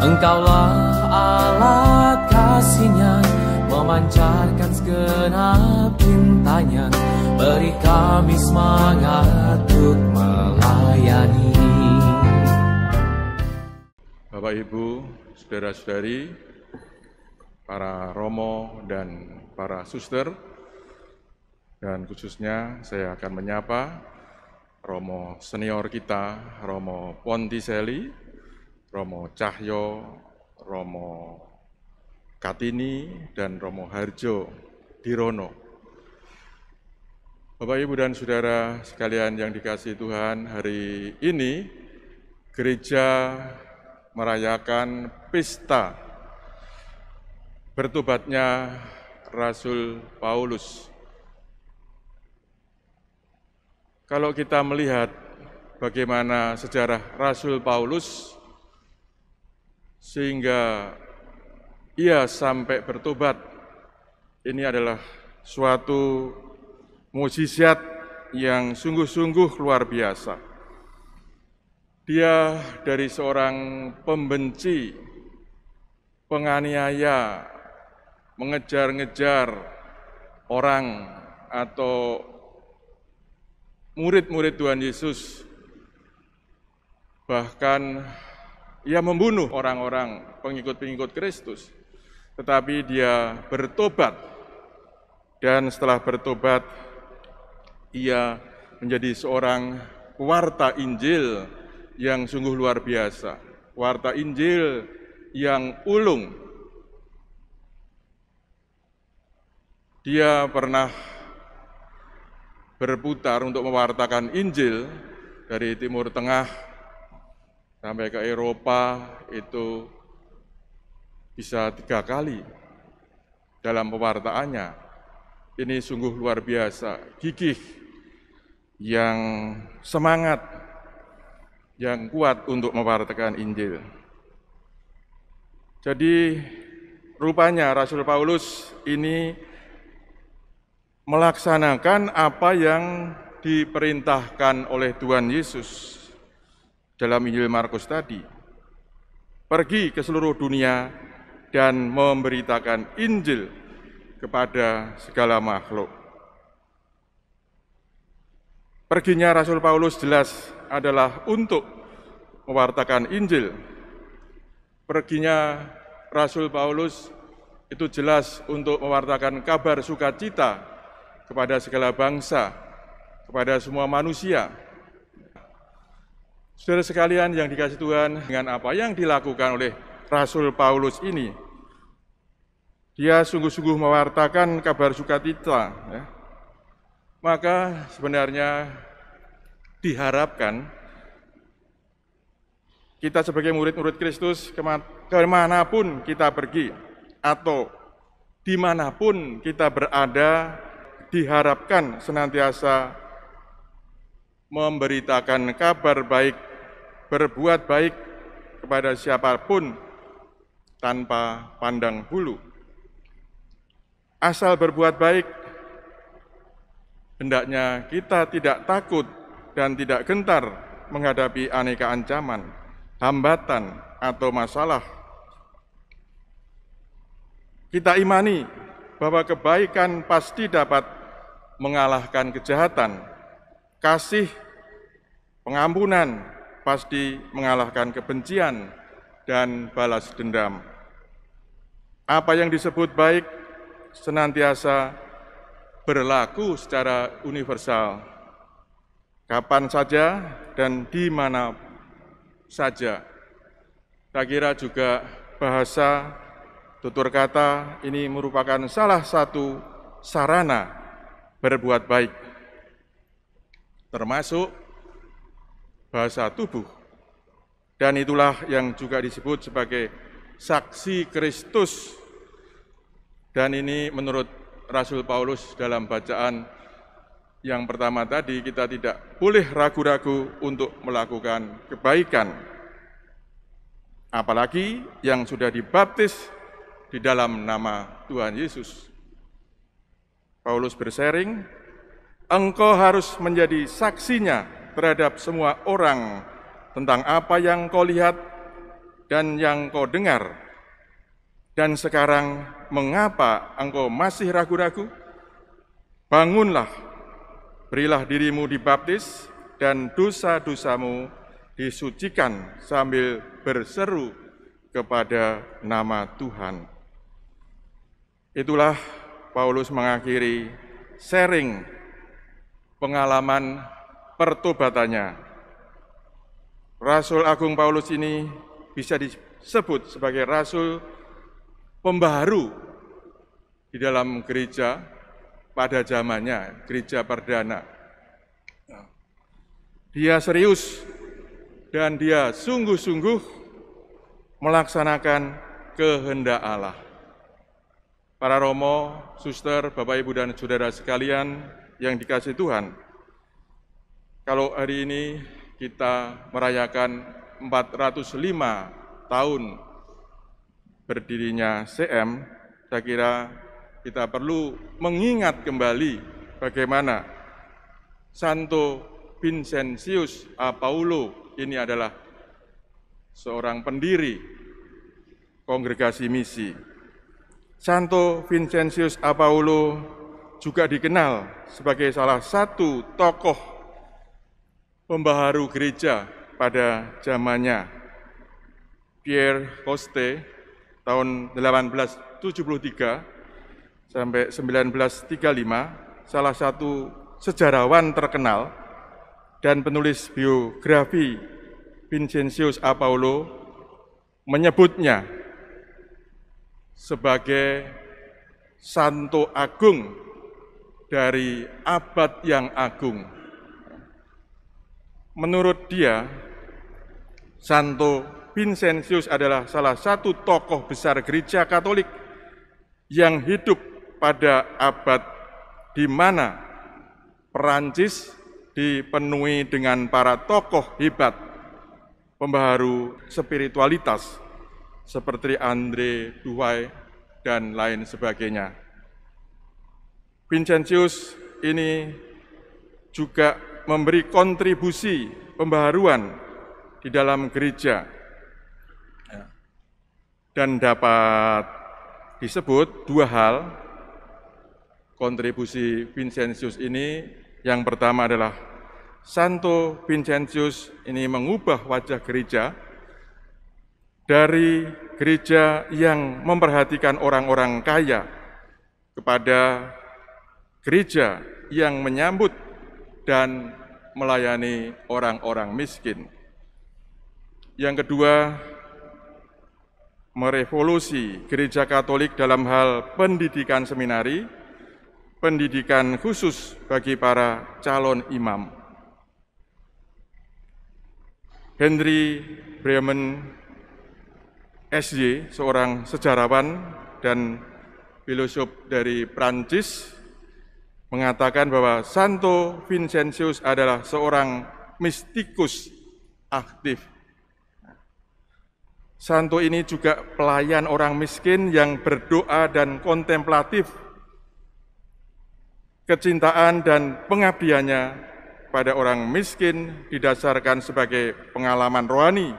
Engkaulah alat kasih-Nya, memancarkan segenap cintanya, beri kami semangat untuk melayani. Bapak Ibu, saudara-saudari, para romo dan para suster, dan khususnya saya akan menyapa romo senior kita, Romo Ponticelli, Romo Cahyo, Romo Katini, dan Romo Harjo Dirono. Bapak, Ibu, dan saudara sekalian yang dikasihi Tuhan, hari ini gereja merayakan pesta bertobatnya Rasul Paulus. Kalau kita melihat bagaimana sejarah Rasul Paulus sehingga ia sampai bertobat, ini adalah suatu mukjizat yang sungguh-sungguh luar biasa. Dia dari seorang pembenci, penganiaya, mengejar-ngejar orang atau murid-murid Tuhan Yesus, bahkan ia membunuh orang-orang pengikut-pengikut Kristus. Tetapi dia bertobat, dan setelah bertobat, ia menjadi seorang pewarta Injil yang sungguh luar biasa, pewarta Injil yang ulung. Dia pernah berputar untuk mewartakan Injil dari Timur Tengah sampai ke Eropa, itu bisa 3 kali dalam pewartaannya. Ini sungguh luar biasa, gigih, yang semangat, yang kuat untuk mewartakan Injil. Jadi rupanya Rasul Paulus ini melaksanakan apa yang diperintahkan oleh Tuhan Yesus dalam Injil Markus tadi. Pergi ke seluruh dunia dan memberitakan Injil kepada segala makhluk. Perginya Rasul Paulus jelas adalah untuk mewartakan Injil. Perginya Rasul Paulus itu jelas untuk mewartakan kabar sukacita kepada segala bangsa, kepada semua manusia. Saudara sekalian yang dikasihi Tuhan, dengan apa yang dilakukan oleh Rasul Paulus ini, dia sungguh-sungguh mewartakan kabar sukacita, ya. Maka sebenarnya diharapkan kita sebagai murid-murid Kristus kemanapun kita pergi atau dimanapun kita berada, diharapkan senantiasa memberitakan kabar baik, berbuat baik kepada siapapun tanpa pandang bulu. Asal berbuat baik, hendaknya kita tidak takut dan tidak gentar menghadapi aneka ancaman, hambatan, atau masalah. Kita imani bahwa kebaikan pasti dapat mengalahkan kejahatan, kasih, pengampunan pasti mengalahkan kebencian dan balas dendam. Apa yang disebut baik senantiasa berlaku secara universal, kapan saja dan di mana saja. Saya kira juga bahasa tutur kata ini merupakan salah satu sarana berbuat baik, termasuk bahasa tubuh. Dan itulah yang juga disebut sebagai saksi Kristus. Dan ini menurut Rasul Paulus dalam bacaan yang pertama tadi, kita tidak boleh ragu-ragu untuk melakukan kebaikan. Apalagi yang sudah dibaptis di dalam nama Tuhan Yesus. Paulus bersharing, engkau harus menjadi saksinya terhadap semua orang tentang apa yang kau lihat dan yang kau dengar. Dan sekarang mengapa engkau masih ragu-ragu? Bangunlah, berilah dirimu dibaptis, dan dosa-dosamu disucikan sambil berseru kepada nama Tuhan. Itulah Paulus mengakhiri sharing pengalaman pertobatannya. Rasul Agung Paulus ini bisa disebut sebagai rasul pembaharu di dalam gereja pada zamannya, gereja perdana. Dia serius dan dia sungguh-sungguh melaksanakan kehendak Allah. Para romo, suster, Bapak, Ibu, dan saudara sekalian yang dikasihi Tuhan, kalau hari ini kita merayakan 405 tahun berdirinya CM, saya kira kita perlu mengingat kembali bagaimana Santo Vincentius A. Paulo ini adalah seorang pendiri kongregasi misi. Santo Vincentius A. Paulo juga dikenal sebagai salah satu tokoh pembaharu gereja pada zamannya. Pierre Coste tahun 1873 sampai 1935, salah satu sejarawan terkenal dan penulis biografi Vincentius A. Paulo menyebutnya sebagai santo agung dari abad yang agung. Menurut dia, Santo Vincentius adalah salah satu tokoh besar gereja Katolik yang hidup pada abad di mana Perancis dipenuhi dengan para tokoh hebat pembaharu spiritualitas seperti André Duhai dan lain sebagainya. Vincentius ini juga memberi kontribusi pembaharuan di dalam gereja dan dapat disebut dua hal kontribusi Vincentius ini. Yang pertama adalah Santo Vincentius ini mengubah wajah gereja dari gereja yang memperhatikan orang-orang kaya kepada gereja yang menyambut dan melayani orang-orang miskin. Yang kedua, merevolusi gereja Katolik dalam hal pendidikan seminari, pendidikan khusus bagi para calon imam. Henry Bremen SJ, seorang sejarawan dan filosof dari Prancis, mengatakan bahwa Santo Vincentius adalah seorang mistikus aktif. Santo ini juga pelayan orang miskin yang berdoa dan kontemplatif. Kecintaan dan pengabdiannya pada orang miskin didasarkan sebagai pengalaman rohani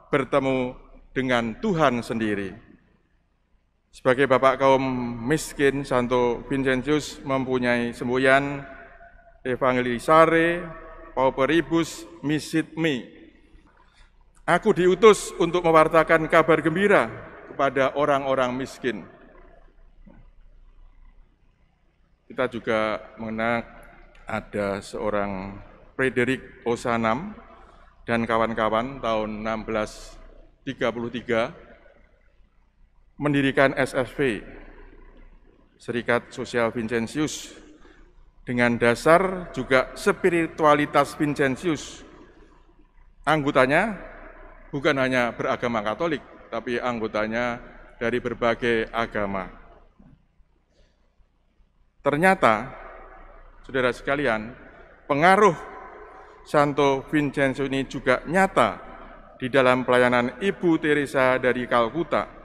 bertemu dengan Tuhan sendiri. Sebagai bapak kaum miskin, Santo Vincentius mempunyai semboyan Evangelisare Pauperibus Misit Me. Aku diutus untuk mewartakan kabar gembira kepada orang-orang miskin. Kita juga mengenal ada seorang Frederick Ozanam dan kawan-kawan tahun 1633 mendirikan SSV, Serikat Sosial Vincentius, dengan dasar juga spiritualitas Vincentius. Anggotanya bukan hanya beragama Katolik, tapi anggotanya dari berbagai agama. Ternyata, saudara sekalian, pengaruh Santo Vincentius ini juga nyata di dalam pelayanan Ibu Teresa dari Kalkuta.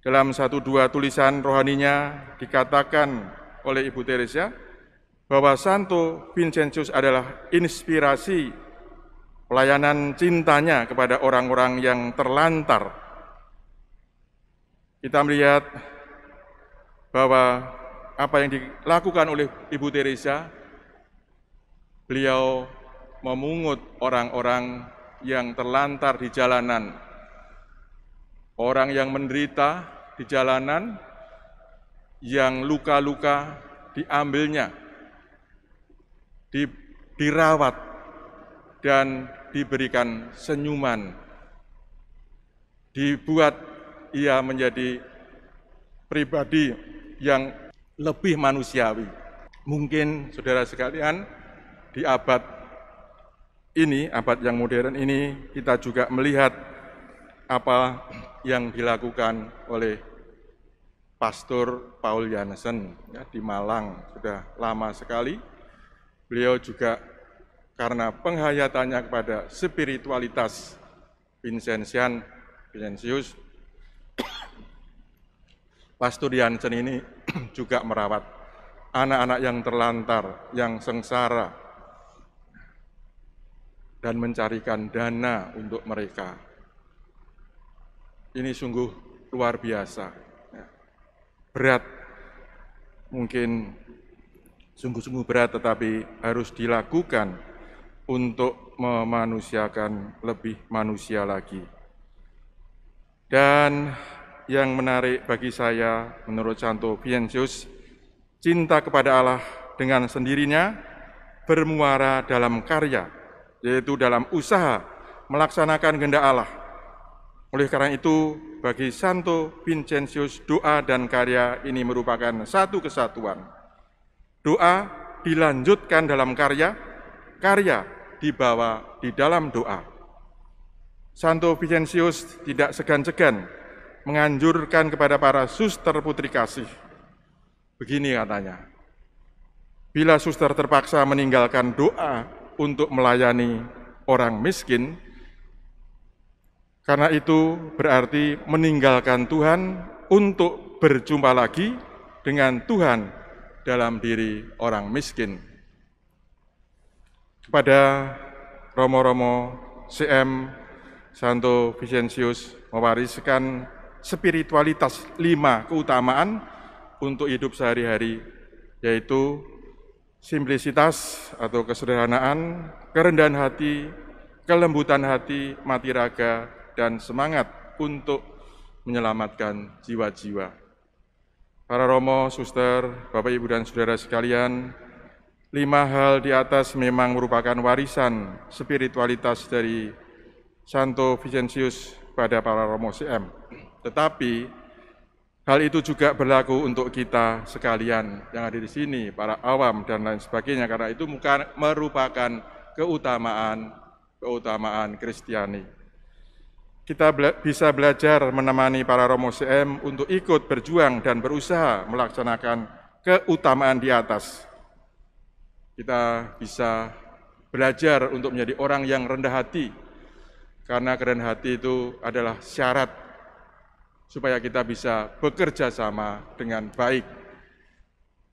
Dalam 1-2 tulisan rohaninya dikatakan oleh Ibu Teresa bahwa Santo Vincentius adalah inspirasi pelayanan cintanya kepada orang-orang yang terlantar. Kita melihat bahwa apa yang dilakukan oleh Ibu Teresa, beliau memungut orang-orang yang terlantar di jalanan, orang yang menderita di jalanan, yang luka-luka diambilnya, dirawat, dan diberikan senyuman, dibuat ia menjadi pribadi yang lebih manusiawi. Mungkin saudara sekalian, di abad ini, abad yang modern ini, kita juga melihat apa yang dilakukan oleh Pastor Paul Jansen ya, di Malang, sudah lama sekali. Beliau juga karena penghayatannya kepada spiritualitas Vincentius, Pastor Jansen ini juga merawat anak-anak yang terlantar, yang sengsara, dan mencarikan dana untuk mereka. Ini sungguh luar biasa. Berat, mungkin sungguh-sungguh berat, tetapi harus dilakukan untuk memanusiakan lebih manusia lagi. Dan yang menarik bagi saya, menurut Santo Vincentius, cinta kepada Allah dengan sendirinya bermuara dalam karya, yaitu dalam usaha melaksanakan kehendak Allah. Oleh karena itu, bagi Santo Vincentius, doa dan karya ini merupakan satu kesatuan. Doa dilanjutkan dalam karya, karya dibawa di dalam doa. Santo Vincentius tidak segan-segan menganjurkan kepada para suster putri kasih. Begini katanya, bila suster terpaksa meninggalkan doa untuk melayani orang miskin, karena itu berarti meninggalkan Tuhan untuk berjumpa lagi dengan Tuhan dalam diri orang miskin. Kepada Romo-romo CM, Santo Vincentius mewariskan spiritualitas 5 keutamaan untuk hidup sehari-hari, yaitu simplisitas atau kesederhanaan, kerendahan hati, kelembutan hati, mati raga, dan semangat untuk menyelamatkan jiwa-jiwa. Para romo, suster, Bapak, Ibu, dan saudara sekalian, 5 hal di atas memang merupakan warisan spiritualitas dari Santo Vincentius pada para romo CM. Tetapi hal itu juga berlaku untuk kita sekalian yang ada di sini, para awam dan lain sebagainya, karena itu merupakan keutamaan Kristiani. Kita bisa belajar menemani para romo CM untuk ikut berjuang dan berusaha melaksanakan keutamaan di atas. Kita bisa belajar untuk menjadi orang yang rendah hati, karena kerendahan hati itu adalah syarat supaya kita bisa bekerja sama dengan baik,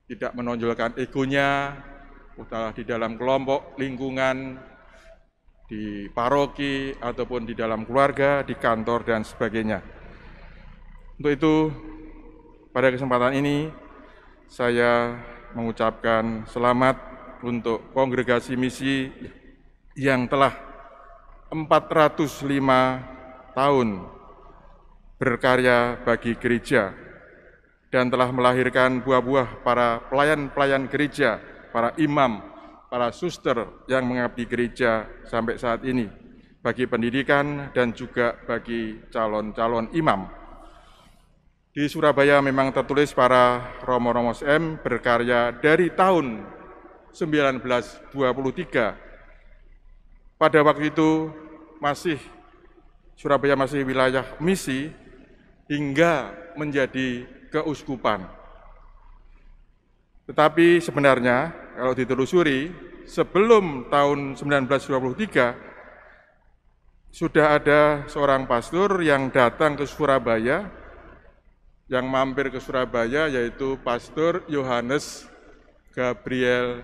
tidak menonjolkan egonya, entah di dalam kelompok, lingkungan, di paroki, ataupun di dalam keluarga, di kantor, dan sebagainya. Untuk itu, pada kesempatan ini, saya mengucapkan selamat untuk kongregasi misi yang telah 405 tahun berkarya bagi gereja dan telah melahirkan buah-buah para pelayan-pelayan gereja, para imam, para suster yang mengabdi gereja sampai saat ini, bagi pendidikan dan juga bagi calon-calon imam. Di Surabaya memang tertulis para romo-romo CM berkarya dari tahun 1923. Pada waktu itu Surabaya masih wilayah misi hingga menjadi keuskupan. Tetapi sebenarnya kalau ditelusuri, sebelum tahun 1923 sudah ada seorang pastor yang datang ke Surabaya, yang mampir ke Surabaya, yaitu Pastor Yohanes Gabriel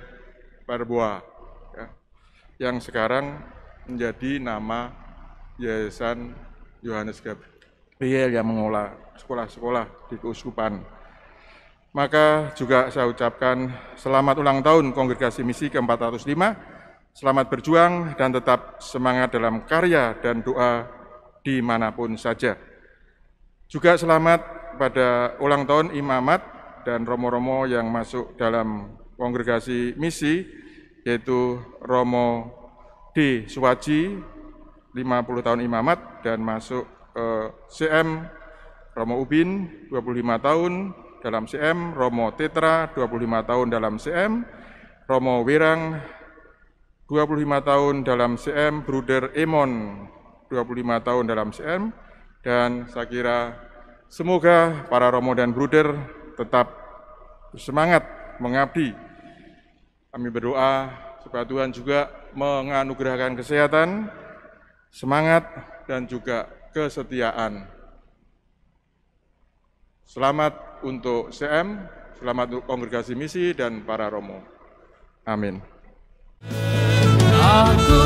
Parboa, ya, yang sekarang menjadi nama Yayasan Yohanes Gabriel yang mengelola sekolah-sekolah di keuskupan. Maka juga saya ucapkan selamat ulang tahun Kongregasi Misi ke-405, selamat berjuang dan tetap semangat dalam karya dan doa dimanapun saja. Juga selamat pada ulang tahun imamat dan romo-romo yang masuk dalam Kongregasi Misi, yaitu Romo D. Suwaji, 50 tahun imamat, dan masuk CM Romo Ubin, 25 tahun dalam CM, Romo Tetra, 25 tahun dalam CM, Romo Wirang, 25 tahun dalam CM, Bruder Emon, 25 tahun dalam CM, dan saya kira semoga para Romo dan Bruder tetap bersemangat mengabdi. Kami berdoa supaya Tuhan juga menganugerahkan kesehatan, semangat, dan juga kesetiaan. Selamat untuk CM, selamat untuk Kongregasi Misi dan para Romo. Amin. Aku